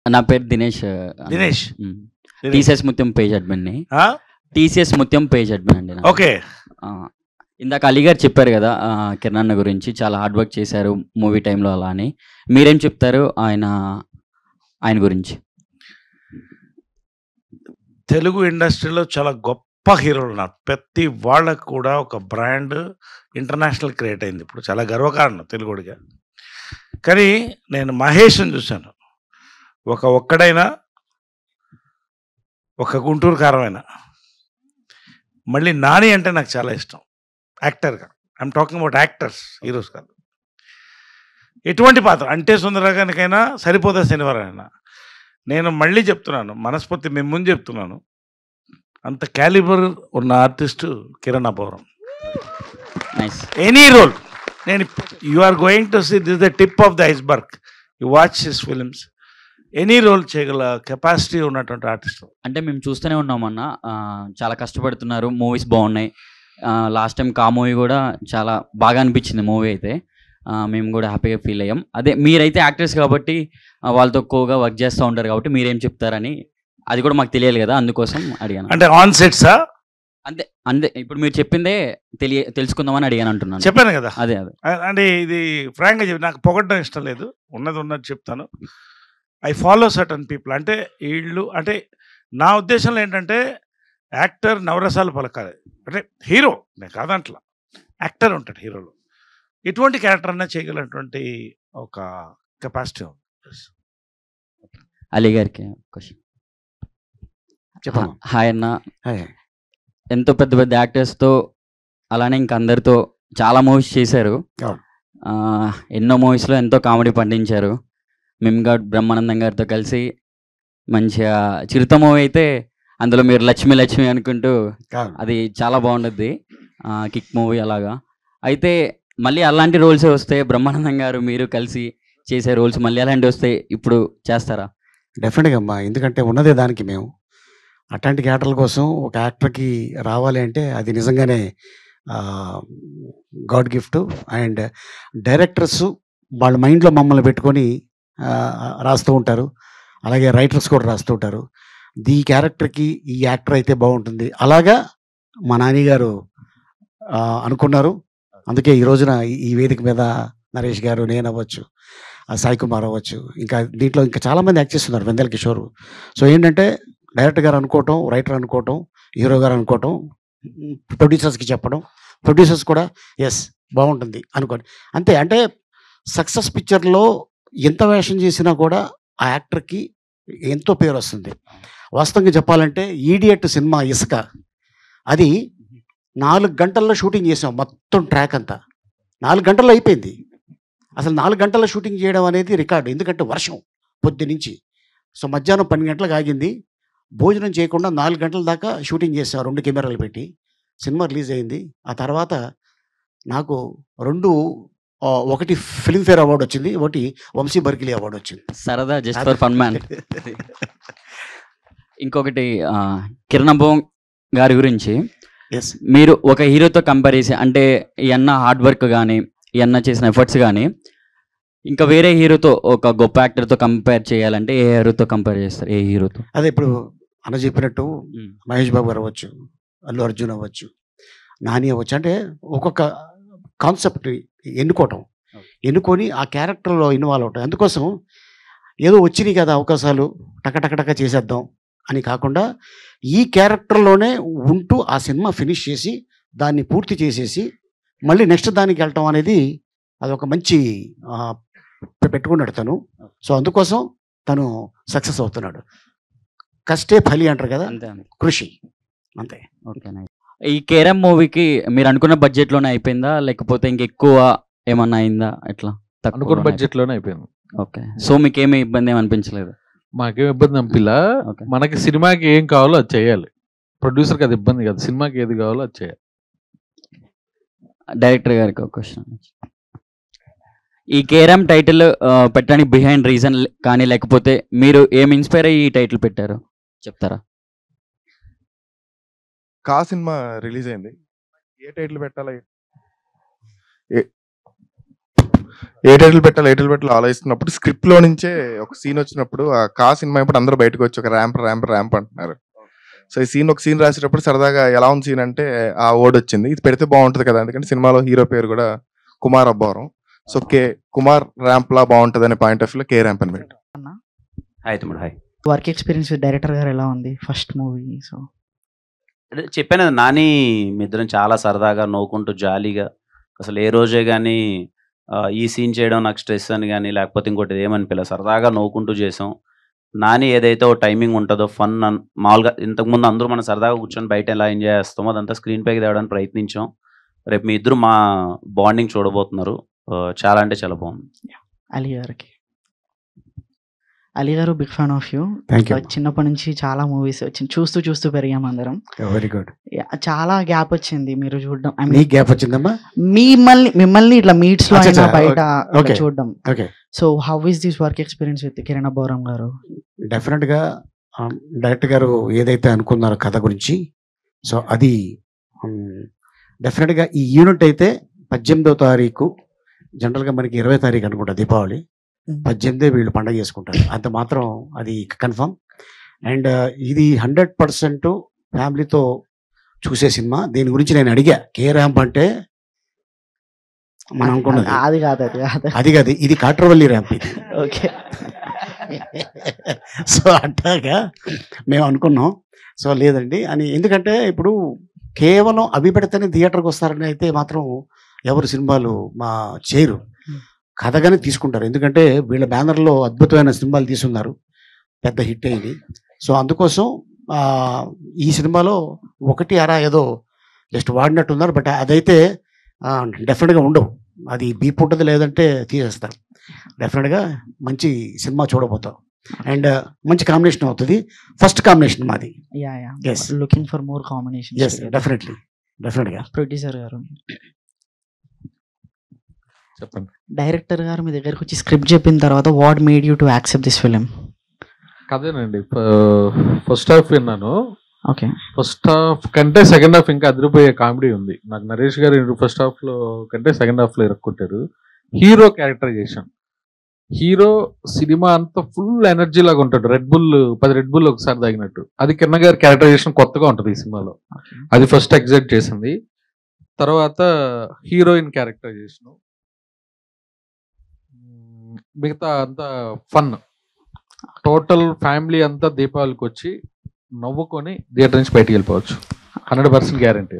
నా పేరు దినేష్. దినేష్. టీసీఎస్ ముత్యం పేజ్ అడ్మిన్ని. టీసీఎస్ ముత్యం పేజ్ అడ్మిన్ అండి. ఓకే. ఇందాక అలీ గారు చెప్పారు కదా కిరణ్ అన్న గురించి, చాలా హార్డ్ వర్క్ చేశారు మూవీ టైంలో అలా అని. మీరేం చెప్తారు ఆయన గురించి? తెలుగు ఇండస్ట్రీలో చాలా గొప్ప హీరోలు ఉన్నారు. ప్రతి వాళ్ళకు కూడా ఒక బ్రాండ్ ఇంటర్నేషనల్ క్రియేట్ అయింది. ఇప్పుడు చాలా గర్వకారణం తెలుగుడిగా. కానీ నేను మహేష్ని చూశాను. ఒక్కడైనా, ఒక గుంటూరు కారమైనా. మళ్ళీ నాని అంటే నాకు చాలా ఇష్టం యాక్టర్గా. I'm talking about actors, heroes కాదు. ఎటువంటి పాత్ర అంటే సుందరగానికైనా సరిపోతా శనివారం అయినా. నేను మళ్ళీ చెప్తున్నాను, మనస్ఫూర్తి మేము ముందు చెప్తున్నాను, అంత క్యాలిబర్ ఉన్న artist Kiran Abbavaram. Any role నేను you are going to see this the tip of the iceberg. You watch his films. Any role చేయగల కెపాసిటీ ఉన్నటువంటి ఆర్టిస్ట్. అంటే మేము చూస్తూనే ఉన్నామన్న, చాలా కష్టపడుతున్నారు, మూవీస్ బాగున్నాయి. లాస్ట్ టైం కా మూవీ కూడా చాలా బాగా అనిపించింది మూవీ అయితే. మేము కూడా హ్యాపీగా ఫీల్ అయ్యాం. అదే మీరైతే యాక్టర్స్ కాబట్టి వాళ్ళతో ఎక్కువగా వర్క్ చేస్తూ ఉంటారు కాబట్టి మీరేం చెప్తారని అది కూడా మాకు తెలియాలి కదా, అందుకోసం అడిగాను. అంటే ఆన్ సెట్సా? అంతే అంతే, ఇప్పుడు మీరు చెప్పిందే తెలుసుకుందామని అడిగాను అంటున్నాను. చెప్పాను కదా. అదే అంటే ఇది ఫ్రాంక్గా చెప్పి నాకు పొగడడం ఇష్టం లేదు, ఉన్నది చెప్తాను. I follow certain people. అంటే వీళ్ళు, అంటే నా ఉద్దేశంలో ఏంటంటే యాక్టర్ నవరసాలు పలకాలి. అంటే హీరో నేను కాదంట్లా, యాక్టర్ ఉంటాడు హీరోలో. ఎటువంటి క్యారెక్టర్ అన్నా చేయగలటువంటి ఒక కెపాసిటీ ఉంది. అలీ గారికి క్వశ్చన్. హాయ్ అన్న. ఎంతో పెద్ద పెద్ద యాక్టర్స్తో అలానే ఇంక అందరితో చాలా మూవీస్ చేశారు. ఎన్నో మూవీస్లో ఎంతో కామెడీ పండించారు. మిమ్గాడ్ బ్రహ్మానందం గారితో కలిసి మంచిగా చిరుత మూవీ అయితే అందులో మీరు లక్ష్మి లక్ష్మి అనుకుంటూ అది చాలా బాగుంటుంది. కిక్ మూవీ అలాగా. అయితే మళ్ళీ అలాంటి రోల్సే వస్తే బ్రహ్మానందం గారు మీరు కలిసి చేసే రోల్స్ మళ్ళీ అలాంటివి వస్తే ఇప్పుడు చేస్తారా? డెఫినెట్గా అమ్మా, ఎందుకంటే ఉన్నదే దానికి. మేము అట్లాంటి క్యారెక్టర్ల కోసం ఒక యాక్టర్కి రావాలి అంటే అది నిజంగానే గాడ్ గిఫ్ట్. అండ్ డైరెక్టర్స్ వాళ్ళ మైండ్లో మమ్మల్ని పెట్టుకొని రాస్తూ ఉంటారు, అలాగే రైటర్స్ కూడా రాస్తూ ఉంటారు. ఈ క్యారెక్టర్కి ఈ యాక్టర్ అయితే బాగుంటుంది. అలాగా మా నాన్నగారు అనుకున్నారు. అందుకే ఈ రోజున ఈ వేదిక మీద నరేష్ గారు, నేను అవ్వచ్చు, సాయి కుమార్ అవ్వచ్చు, ఇంకా దీంట్లో ఇంకా చాలామంది యాక్ట్ చేస్తున్నారు, వెందెల కిషోర్. సో ఏంటంటే డైరెక్టర్ గారు అనుకోవటం, రైటర్ అనుకోవటం, హీరో గారు అనుకోవటం, ప్రొడ్యూసర్స్కి చెప్పడం, ప్రొడ్యూసర్స్ కూడా ఎస్ బాగుంటుంది అనుకోండి అంతే. అంటే సక్సెస్ పిక్చర్లో ఎంత వేషం చేసినా కూడా ఆ యాక్టర్కి ఎంతో పేరు వస్తుంది. వాస్తవంగా చెప్పాలంటే ఈడియట్ సినిమా ఇసుక, అది 4 గంటల్లో షూటింగ్ చేసాం. మొత్తం ట్రాక్ అంతా 4 గంటల్లో అయిపోయింది. అసలు 4 గంటల్లో షూటింగ్ చేయడం అనేది రికార్డు. ఎందుకంటే వర్షం పొద్దునుంచి. సో మధ్యాహ్నం 12 గంటలకు ఆగింది. భోజనం చేయకుండా 4 గంటల దాకా షూటింగ్ చేసాం 2 కెమెరాలు పెట్టి. సినిమా రిలీజ్ అయింది. ఆ తర్వాత నాకు ఒకటి ఫిల్మ్ఫేర్ అవార్డు వచ్చింది, ఒకటి వంశీ బర్కిలీ అవార్డు వచ్చింది. సరదా, జస్ట్ ఫర్ ఫన్ మ్యాన్. ఇంకొకటి కిరణ్ అబ్బవరం గారి గురించి, మీరు ఒక హీరోతో కంపేర్ చేసి, అంటే ఈ అన్న హార్డ్ వర్క్ కానీ, ఈ అన్న చేసిన ఎఫర్ట్స్ కానీ, ఇంకా వేరే హీరోతో, ఒక గొప్ప యాక్టర్తో కంపేర్ చేయాలంటే ఏ హీరోతో కంపేర్ చేస్తారు? ఏ హీరోతో? అదే ఇప్పుడు అన్న చెప్పినట్టు మహేష్ బాబు గారు అవ్వచ్చు, అల్లు అర్జున్ అవ్వచ్చు, నాని అవ్వచ్చు. అంటే ఒక్కొక్క కాన్సెప్ట్ ఎన్నుకొని ఆ క్యారెక్టర్లో ఇన్వాల్వ్ అవటం. అందుకోసం ఏదో వచ్చినాయి కదా అవకాశాలు, టకటకటక చేసేద్దాం అని కాకుండా ఈ క్యారెక్టర్లోనే ఉంటూ ఆ సినిమా ఫినిష్ చేసి దాన్ని పూర్తి చేసేసి మళ్ళీ నెక్స్ట్ దానికి వెళ్ళటం అనేది అదొక మంచి పెట్టుకున్నాడు తను. సో అందుకోసం తను సక్సెస్ అవుతున్నాడు. కష్టే ఫలి అంటారు కదా, కృషి అంతే. ఓకే. ఈ కేరం మూవీకి మీరు అనుకున్న బడ్జెట్లోనే అయిపోయిందా, లేకపోతే ఇంకెక్కువ ఏమన్నా అయిందా? ఎట్లా? అనుకున్న బడ్జెట్లోనే అయిపోయింది. ఓకే. సో మీకేమీ ఇబ్బంది ఏమి అనిపించలేదు? మాకేం ఇబ్బంది అనిపిలా. మనకి సినిమాకి ఏం కావాలో అది చేయాలి. ప్రొడ్యూసర్కి అది ఇబ్బంది కాదు, సినిమాకి ఏది కావాలో అది చేయాలి. డైరెక్టర్ గారికి ఒక క్వశ్చన్. ఈ కేరం టైటిల్ పెట్టడానికి బిహైండ్ రీజన్ కానీ, లేకపోతే మీరు ఏం ఇన్స్పైర్ అయ్యి ఈ టైటిల్ పెట్టారు చెప్తారా? కా సినిమా రిలీజ్ అయింది, ఏ టైటిల్ పెట్టాలి, ఏ టైటిల్ పెట్టాలి ఆలోచిస్తున్నప్పుడు స్క్రిప్ట్ లో నుంచే ఒక సీన్ వచ్చినప్పుడు ఆ సినిమా ఇప్పుడు అందరూ బయటకు వచ్చి ఒక ర్యాంప్ అంటున్నారు. సో ఈ ఒక సీన్ రాసేటప్పుడు సరదాగా ఎలా ఉంది సీన్ అంటే ఆ వర్డ్ వచ్చింది, ఇది పెడితే బాగుంటది కదా, ఎందుకంటే సినిమాలో హీరో పేరు కూడా కుమార్ అబ్బవరం. సో కుమార్ ర్యాంప్ లా బాగుంటది అనే పాయింట్ ఆఫ్ వ్యూ లో ర్యాంప్ అని పెట్టాం. Hi. Work experience with director గారు ఎలా ఉంది ఫస్ట్ మూవీ? సో చెప్పాను కదా, నాని మీ ఇద్దరం చాలా సరదాగా నవ్వుకుంటూ జాలీగా, అసలు ఏ రోజే కానీ ఈ సీన్ చేయడం నాకు స్ట్రెస్ అని కానీ లేకపోతే ఇంకోటి ఏమనిపించలే, సరదాగా నవ్వుకుంటూ చేసాం. నాని ఏదైతే ఓ టైమింగ్ ఉంటుందో ఫన్ మామూలుగా ఇంతకుముందు అందరూ మనం సరదాగా కూర్చొని బయట ఎలా ఎంజాయ్ చేస్తామో అదంతా స్క్రీన్ పైకి తేవడానికి ప్రయత్నించాం. రేపు మీ ఇద్దరు మా బాండింగ్ చూడబోతున్నారు. చాలా అంటే చాలా బాగుంది. అలీ గారు బిగ్ ఫ్యాన్ ఆఫ్ యూ. చిన్నప్పటి నుంచి చాలా మూవీస్ వచ్చింది, చూస్తూ పెరిగాం అందరం. Very good. చాలా గ్యాప్ వచ్చింది మీరు చూడడం. గ్యాప్ వచ్చిందమ్మా మిమ్మల్ని ఇట్లా మీట్స్ లో అయినా బయట చూడడం. So how is this work experience with Kiran Abbavaram గారు? డెఫినెట్ గా డైరెక్టర్ గారు ఏదైతే అనుకున్నారో కథ గురించి, సో అది డెఫినెట్ గా ఈ యూనిట్ అయితే 18వ తారీఖు, జనరల్ గా మనకి 20వ తారీఖు అనుకుంటా దీపావళి, 18 వీళ్ళు పండగ చేసుకుంటారు, అంత మాత్రం అది కన్ఫర్మ్. అండ్ ఇది 100% ఫ్యామిలీతో చూసే సినిమా. దీని గురించి నేను అడిగా, ర్యాంప్ అంటే మనం అనుకున్నది అది కాదు, ఇది కాట్రవల్లి ర్యాంప్ ఇది. ఓకే. సో అట్లాగా మేము అనుకున్నాం. సో లేదండి అని, ఎందుకంటే ఇప్పుడు కేవలం అవి పెడితేనే థియేటర్కి వస్తారని అయితే మాత్రం ఎవరు సినిమాలు చేయరు, కథగానే తీసుకుంటారు. ఎందుకంటే వీళ్ళ బ్యానర్లో అద్భుతమైన సినిమాలు తీసుకున్నారు, పెద్ద హిట్ అయింది. సో అందుకోసం ఈ సినిమాలో ఒకటి అరా ఏదో జస్ట్ వాడినట్టున్నారు, బట్ అదైతే డెఫినెట్గా ఉండవు, అది బీప్ ఉంటుంది, లేదంటే తీసేస్తారు. డెఫినెట్గా మంచి సినిమా చూడబోతాం. అండ్ మంచి కాంబినేషన్ అవుతుంది, ఫస్ట్ కాంబినేషన్ మాది. Looking for more combination. డెఫినెట్గా. ప్రొడ్యూసర్ గారు, చెప్పండి. డైరెక్టర్ గారు మీ దగ్గరకు వచ్చి స్క్రిప్ట్ చెప్పిన తర్వాత what made you to accept this film? కదేనండి, ఫస్ట్ హాఫ్ విన్నాను. ఓకే. ఫస్ట్ హాఫ్ కంటే సెకండ్ హాఫ్ ఇంకా అదిరిపోయే కామెడీ ఉంది. నాకు నరేష్ గారు ఫస్ట్ హాఫ్ లో కంటే సెకండ్ హాఫ్ లో ఇరుక్కుంటారు. హీరో క్యారెక్టరైజేషన్, హీరో సినిమా అంతా ఫుల్ ఎనర్జీ లాగా ఉంటాడు, 10 రెడ్ బుల్ ఒకసారి తాగినట్టు. అది కిరణ్ గారి క్యారెక్టరైజేషన్ కొత్తగా ఉంటుంది ఈ సినిమాలో, అది ఫస్ట్ ఎగ్జైట్ చేసింది. తర్వాత హీరోయిన్ క్యారెక్టరైజేషన్, మిగతా అంతా ఫన్. టోటల్ ఫ్యామిలీ అంతా దీపావళికి వచ్చి నవ్వుకొని థియేటర్ నుంచి బయటికి వెళ్ళిపోవచ్చు, 100% గ్యారంటీ.